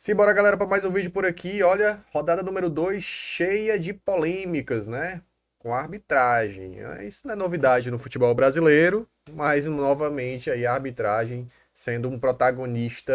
Simbora, galera, para mais um vídeo por aqui. Olha, rodada número 2 cheia de polêmicas, né? Com a arbitragem. Isso não é novidade no futebol brasileiro, mas novamente aí a arbitragem sendo um protagonista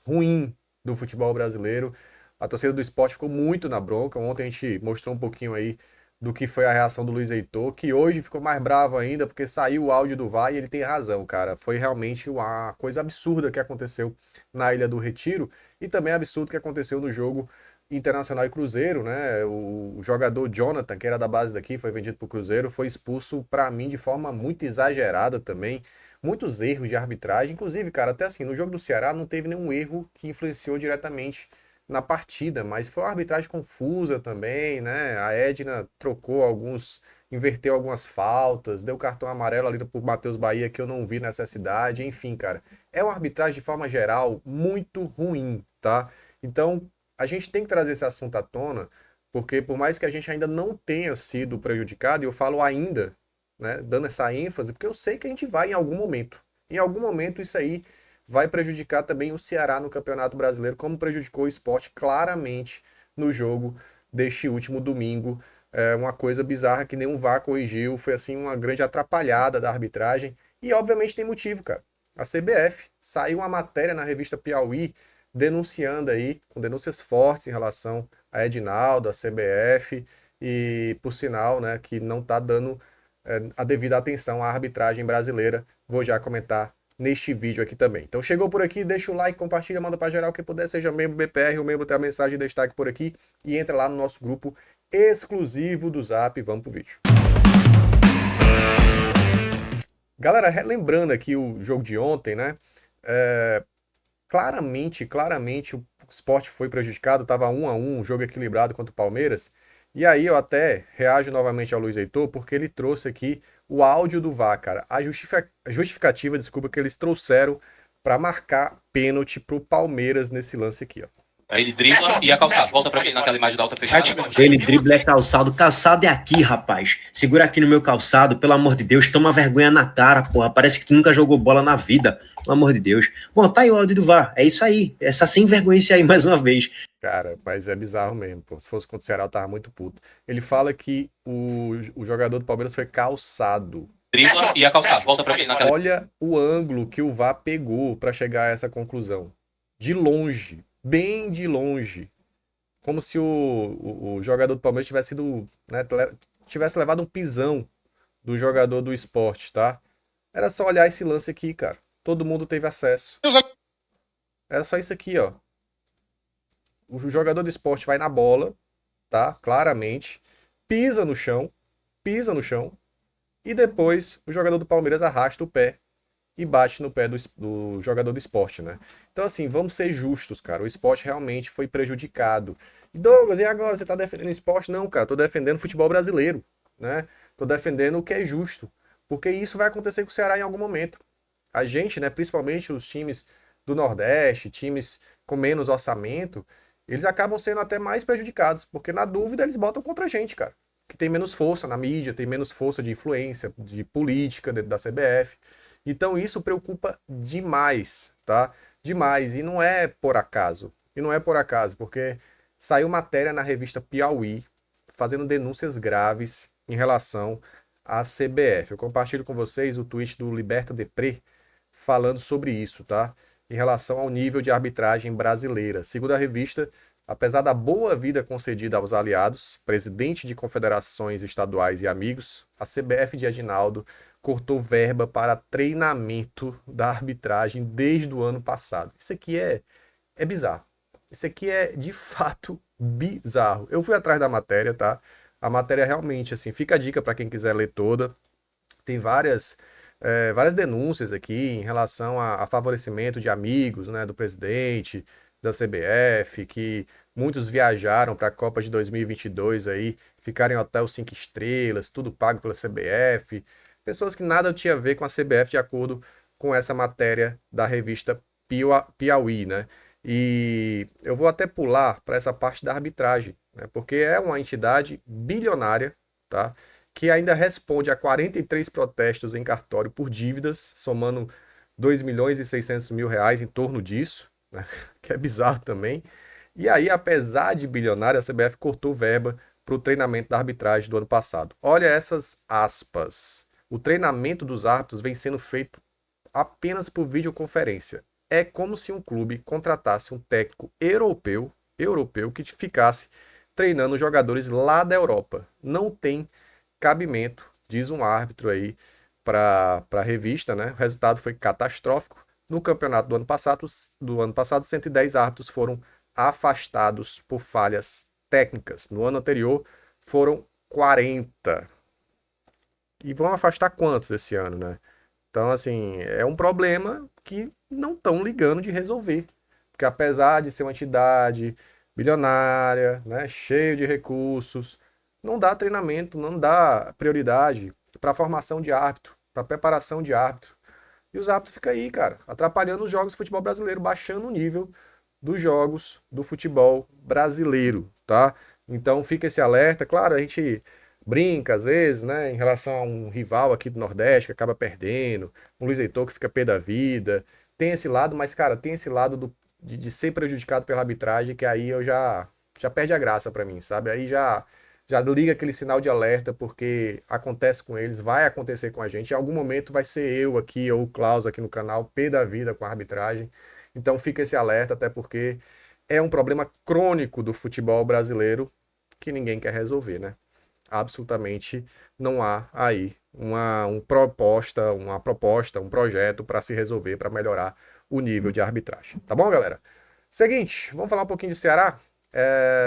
ruim do futebol brasileiro. A torcida do Sport ficou muito na bronca. Ontem a gente mostrou um pouquinho aí do que foi a reação do Luiz Heitor, que hoje ficou mais bravo ainda porque saiu o áudio do VAR e ele tem razão, cara. Foi realmente uma coisa absurda que aconteceu na Ilha do Retiro. E também é absurdo que aconteceu no jogo Internacional e Cruzeiro, né? O jogador Jonathan, que era da base daqui, foi vendido para o Cruzeiro, foi expulso, para mim, de forma muito exagerada também. Muitos erros de arbitragem. Inclusive, cara, até assim, no jogo do Ceará não teve nenhum erro que influenciou diretamente na partida, mas foi uma arbitragem confusa também, né? A Edna trocou alguns, inverteu algumas faltas, deu cartão amarelo ali pro Matheus Bahia que eu não vi necessidade, enfim, cara. É uma arbitragem de forma geral muito ruim, tá? Então, a gente tem que trazer esse assunto à tona, porque por mais que a gente ainda não tenha sido prejudicado, e eu falo ainda, né, dando essa ênfase, porque eu sei que a gente vai em algum momento. Em algum momento isso aí vai prejudicar também o Ceará no Campeonato Brasileiro, como prejudicou o Sport claramente no jogo deste último domingo. É uma coisa bizarra que nenhum VAR corrigiu, foi assim uma grande atrapalhada da arbitragem, e obviamente tem motivo, cara. A CBF saiu uma matéria na revista Piauí denunciando aí, com denúncias fortes em relação a Edinaldo, a CBF, e por sinal, né, que não está dando a devida atenção à arbitragem brasileira. Vou já comentar neste vídeo aqui também. Então chegou por aqui, deixa o like, compartilha, manda para geral quem puder, seja membro BPR ou membro, tem a mensagem de destaque por aqui e entra lá no nosso grupo exclusivo do Zap. Vamos pro vídeo. Galera, relembrando aqui o jogo de ontem, né? Claramente o Sport foi prejudicado, estava 1 a 1, um jogo equilibrado contra o Palmeiras. E aí eu até reajo novamente ao Luiz Heitor, porque ele trouxe aqui o áudio do VAR, cara. A justificativa, desculpa, que eles trouxeram para marcar pênalti pro Palmeiras nesse lance aqui, ó. Aí ele dribla e é calçado. Volta pra mim naquela imagem da outra fechada. Ele dribla é calçado. Calçado é aqui, rapaz. Segura aqui no meu calçado, pelo amor de Deus. Toma vergonha na cara, porra. Parece que tu nunca jogou bola na vida. Pelo amor de Deus. Bom, tá aí o áudio do VAR. É isso aí. Essa sem vergonha aí mais uma vez. Cara, mas é bizarro mesmo, pô. Se fosse contra o Ceará, eu tava muito puto. Ele fala que o jogador do Palmeiras foi calçado. Dribla e é calçado. Volta pra mim naquela. Olha o ângulo que o VAR pegou para chegar a essa conclusão. De longe, bem de longe. Como se o jogador do Palmeiras tivesse sido, né, tivesse levado um pisão do jogador do Sport, tá? Era só olhar esse lance aqui, cara. Todo mundo teve acesso. Era só isso aqui, ó. O jogador do Sport vai na bola, tá? Claramente. Pisa no chão. E depois o jogador do Palmeiras arrasta o pé e bate no pé do jogador do Sport, né? Então, assim, vamos ser justos, cara. O Sport realmente foi prejudicado. E Douglas, e agora? Você tá defendendo o Sport? Não, cara, tô defendendo o futebol brasileiro, né? Tô defendendo o que é justo. Porque isso vai acontecer com o Ceará em algum momento. A gente, né, principalmente os times do Nordeste, times com menos orçamento, eles acabam sendo até mais prejudicados, porque na dúvida eles botam contra a gente, cara. Que tem menos força na mídia, tem menos força de influência, de política dentro da CBF. Então isso preocupa demais, tá? Demais. E não é por acaso. E não é por acaso, porque saiu matéria na revista Piauí fazendo denúncias graves em relação à CBF. Eu compartilho com vocês o tweet do Liberta Depré falando sobre isso, tá? Em relação ao nível de arbitragem brasileira. Segundo a revista, apesar da boa vida concedida aos aliados, presidente de confederações estaduais e amigos, a CBF de Edinaldo cortou verba para treinamento da arbitragem desde o ano passado. Isso aqui é bizarro. Isso aqui é de fato bizarro. Eu fui atrás da matéria, tá? A matéria realmente, assim, fica a dica para quem quiser ler toda. Tem várias denúncias aqui em relação a favorecimento de amigos, né, do presidente, da CBF, que muitos viajaram para a Copa de 2022 aí, ficaram em hotel 5 estrelas, tudo pago pela CBF. Pessoas que nada tinha a ver com a CBF, de acordo com essa matéria da revista Piauí, né? E eu vou até pular para essa parte da arbitragem, né? Porque é uma entidade bilionária, tá? Que ainda responde a 43 protestos em cartório por dívidas, somando 2 milhões e 600 mil reais em torno disso, né? que é bizarro também. E aí, apesar de bilionária, a CBF cortou verba para o treinamento da arbitragem do ano passado. Olha essas aspas. O treinamento dos árbitros vem sendo feito apenas por videoconferência. É como se um clube contratasse um técnico europeu que ficasse treinando jogadores lá da Europa. Não tem cabimento, diz um árbitro aí para a revista, né? O resultado foi catastrófico. No campeonato do ano passado, 110 árbitros foram afastados por falhas técnicas. No ano anterior foram 40. E vão afastar quantos esse ano, né? Então, assim, é um problema que não estão ligando de resolver. Porque apesar de ser uma entidade bilionária, né, cheio de recursos, não dá treinamento, não dá prioridade para a formação de árbitro, para a preparação de árbitro. E os árbitros ficam aí, cara, atrapalhando os jogos do futebol brasileiro, baixando o nível dos jogos do futebol brasileiro, tá? Então fica esse alerta. Claro, a gente brinca às vezes, né, em relação a um rival aqui do Nordeste que acaba perdendo, um Luiz Heitor que fica pé da vida. Tem esse lado, mas, cara, tem esse lado de ser prejudicado pela arbitragem que aí eu já perde a graça pra mim, sabe? Aí já liga aquele sinal de alerta, porque acontece com eles, vai acontecer com a gente. Em algum momento vai ser eu aqui ou o Klaus aqui no canal, pé da vida com a arbitragem. Então fica esse alerta, até porque é um problema crônico do futebol brasileiro que ninguém quer resolver, né? Absolutamente não há aí uma proposta, um projeto para se resolver, para melhorar o nível de arbitragem. Tá bom, galera? Seguinte, vamos falar um pouquinho de Ceará.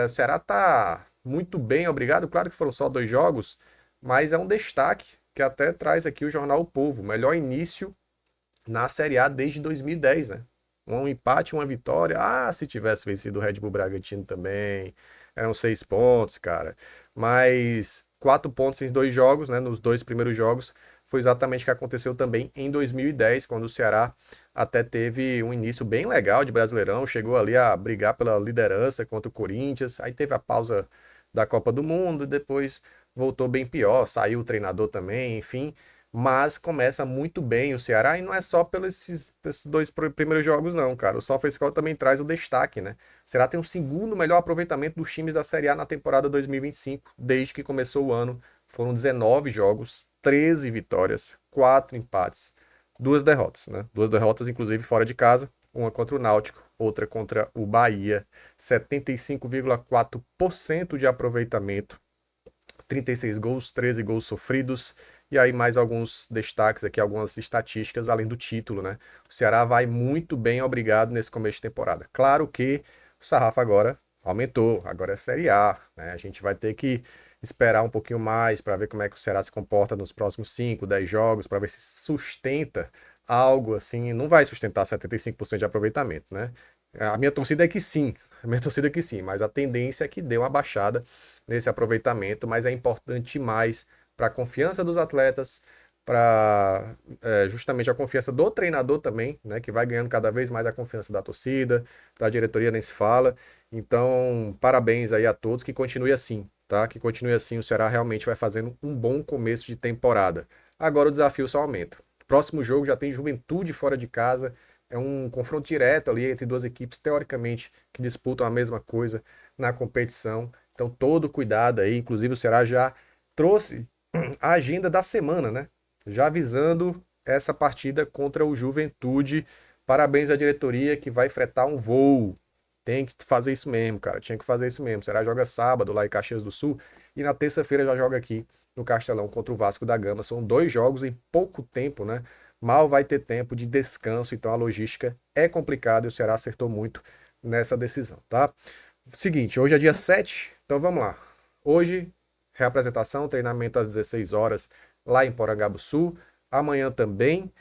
O Ceará tá muito bem, obrigado. Claro que foram só 2 jogos, mas é um destaque que até traz aqui o jornal O Povo. Melhor início na Série A desde 2010, né? Um empate, uma vitória. Ah, se tivesse vencido o Red Bull Bragantino também. Eram 6 pontos, cara. Mas 4 pontos em 2 jogos, né? Nos 2 primeiros jogos. Foi exatamente o que aconteceu também em 2010, quando o Ceará até teve um início bem legal de Brasileirão. Chegou ali a brigar pela liderança contra o Corinthians. Aí teve a pausa da Copa do Mundo e depois voltou bem pior. Saiu o treinador também, enfim, mas começa muito bem o Ceará, e não é só pelos esses 2 primeiros jogos não, cara. O SofaScore também traz o destaque, né? O Ceará tem o segundo melhor aproveitamento dos times da Série A na temporada 2025, desde que começou o ano. Foram 19 jogos, 13 vitórias, 4 empates, 2 derrotas, né? 2 derrotas, inclusive, fora de casa, uma contra o Náutico, outra contra o Bahia. 75,4% de aproveitamento, 36 gols, 13 gols sofridos, e aí mais alguns destaques aqui, algumas estatísticas, além do título, né? O Ceará vai muito bem, obrigado, nesse começo de temporada. Claro que o sarrafo agora aumentou, agora é Série A, né? A gente vai ter que esperar um pouquinho mais para ver como é que o Ceará se comporta nos próximos 5, 10 jogos, para ver se sustenta algo assim. Não vai sustentar 75% de aproveitamento, né? A minha torcida é que sim, a minha torcida é que sim, mas a tendência é que dê uma baixada nesse aproveitamento, mas é importante mais para a confiança dos atletas, para justamente a confiança do treinador também, né, que vai ganhando cada vez mais a confiança da torcida, da diretoria nem se fala. Então, parabéns aí a todos, que continue assim, tá? Que continue assim, o Ceará realmente vai fazendo um bom começo de temporada. Agora o desafio só aumenta. Próximo jogo já tem Juventude fora de casa, é um confronto direto ali entre 2 equipes, teoricamente, que disputam a mesma coisa na competição. Então, todo cuidado aí. Inclusive, o Ceará já trouxe a agenda da semana, né? Já avisando essa partida contra o Juventude. Parabéns à diretoria que vai fretar um voo. Tem que fazer isso mesmo, cara. Tinha que fazer isso mesmo. O Ceará joga sábado lá em Caxias do Sul e na terça-feira já joga aqui no Castelão contra o Vasco da Gama. São 2 jogos em pouco tempo, né? Mal vai ter tempo de descanso, então a logística é complicada e o Ceará acertou muito nessa decisão, tá? Seguinte, hoje é dia 7, então vamos lá. Hoje, reapresentação, treinamento às 16 horas lá em Porangabuçu. Amanhã também,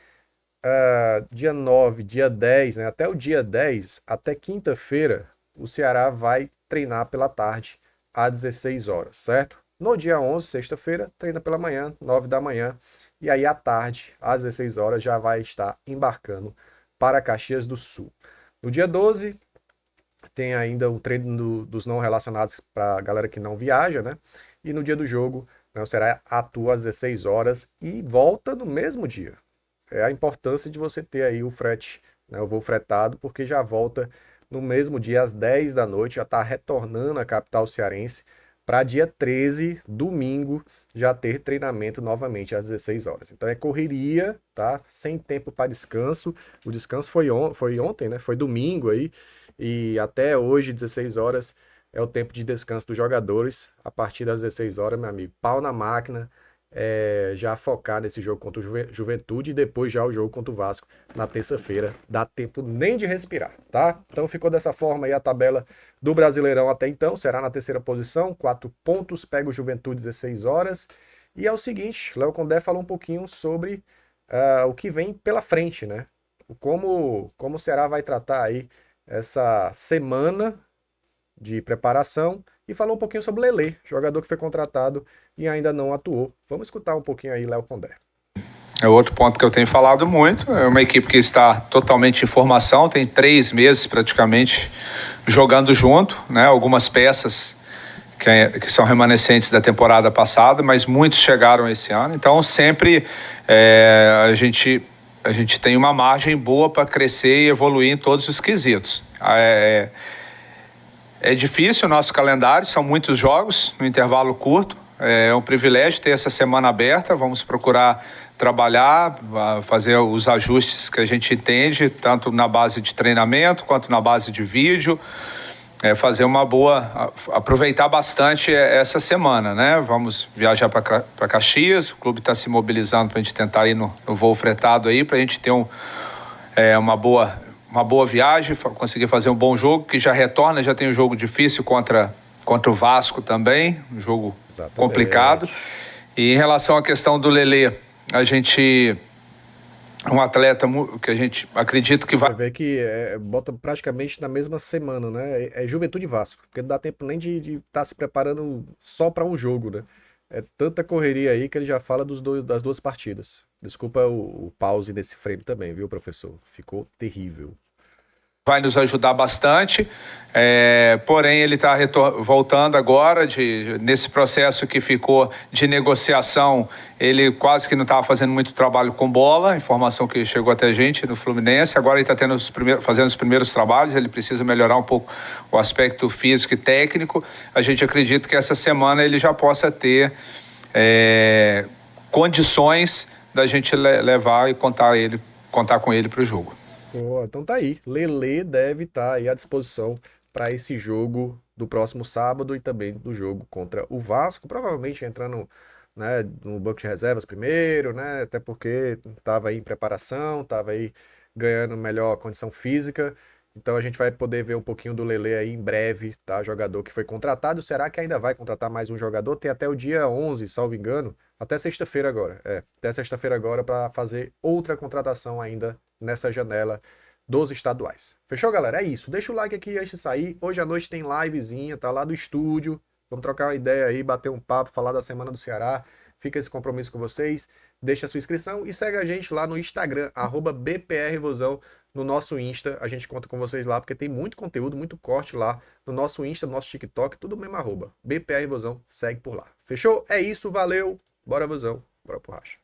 dia 9, dia 10, né? Até o dia 10, até quinta-feira, o Ceará vai treinar pela tarde às 16 horas, certo? No dia 11, sexta-feira, treina pela manhã, 9 da manhã. E aí, à tarde, às 16 horas, já vai estar embarcando para Caxias do Sul. No dia 12, tem ainda o treino dos não relacionados para a galera que não viaja, né? E no dia do jogo, né, o Ceará atua às 16 horas e volta no mesmo dia. É a importância de você ter aí o frete, né, o voo fretado, porque já volta no mesmo dia, às 10 da noite, já está retornando à capital cearense para dia 13, domingo, já ter treinamento novamente às 16 horas. Então é correria, tá? Sem tempo para descanso. O descanso foi ontem, né? Foi domingo aí. E até hoje, 16 horas, é o tempo de descanso dos jogadores. A partir das 16 horas, meu amigo, pau na máquina. Já focar nesse jogo contra o Juventude e depois já o jogo contra o Vasco na terça-feira. Dá tempo nem de respirar, tá? Então ficou dessa forma aí a tabela do Brasileirão até então. Será na terceira posição, 4 pontos, pega o Juventude 16 horas. E é o seguinte, Léo Condé falou um pouquinho sobre o que vem pela frente, né? Como o Ceará vai tratar aí essa semana de preparação e falou um pouquinho sobre o Lelê, jogador que foi contratado e ainda não atuou. Vamos escutar um pouquinho aí, Léo Condé. É outro ponto que eu tenho falado muito. É uma equipe que está totalmente em formação, tem 3 meses praticamente jogando junto, né? Algumas peças que são remanescentes da temporada passada, mas muitos chegaram esse ano. Então sempre a gente tem uma margem boa para crescer e evoluir em todos os quesitos. É difícil o nosso calendário, são muitos jogos no intervalo curto. É um privilégio ter essa semana aberta. Vamos procurar trabalhar, fazer os ajustes que a gente entende, tanto na base de treinamento quanto na base de vídeo. Fazer uma boa, aproveitar bastante essa semana, né? Vamos viajar para Caxias, o clube está se mobilizando para a gente tentar ir no voo fretado aí, para a gente ter uma boa viagem, conseguir fazer um bom jogo, que já retorna, já tem um jogo difícil contra o Vasco também, um jogo Exatamente. Complicado. E em relação à questão do Lelê, a gente... um atleta que a gente acredita que vai... Você vê que bota praticamente na mesma semana, né? É Juventude e Vasco, porque não dá tempo nem de estar se preparando só para um jogo, né? É tanta correria aí que ele já fala das 2 partidas. Desculpa o pause nesse frame também, viu, professor? Ficou terrível. Vai nos ajudar bastante, porém ele está voltando agora, nesse processo que ficou de negociação, ele quase que não estava fazendo muito trabalho com bola, informação que chegou até a gente no Fluminense, agora ele está fazendo os primeiros trabalhos, ele precisa melhorar um pouco o aspecto físico e técnico. A gente acredita que essa semana ele já possa ter condições da gente levar e contar com ele para o jogo. Então tá aí. Lelê deve estar aí à disposição para esse jogo do próximo sábado e também do jogo contra o Vasco. Provavelmente entrando, né, no banco de reservas primeiro, né? Até porque estava aí em preparação, estava aí ganhando melhor condição física. Então a gente vai poder ver um pouquinho do Lelê aí em breve, tá? Jogador que foi contratado. Será que ainda vai contratar mais um jogador? Tem até o dia 11, salvo engano. Até sexta-feira agora. Até sexta-feira agora para fazer outra contratação ainda nessa janela dos estaduais. Fechou, galera? É isso. Deixa o like aqui antes de sair. Hoje à noite tem livezinha, tá lá do estúdio. Vamos trocar uma ideia aí, bater um papo, falar da Semana do Ceará. Fica esse compromisso com vocês. Deixa a sua inscrição e segue a gente lá no Instagram, @BPRvozão, no nosso Insta. A gente conta com vocês lá, porque tem muito conteúdo, muito corte lá no nosso Insta, no nosso TikTok, tudo mesmo @BPRvozão. Segue por lá. Fechou? É isso, valeu. Bora, Vozão. Bora pro racha.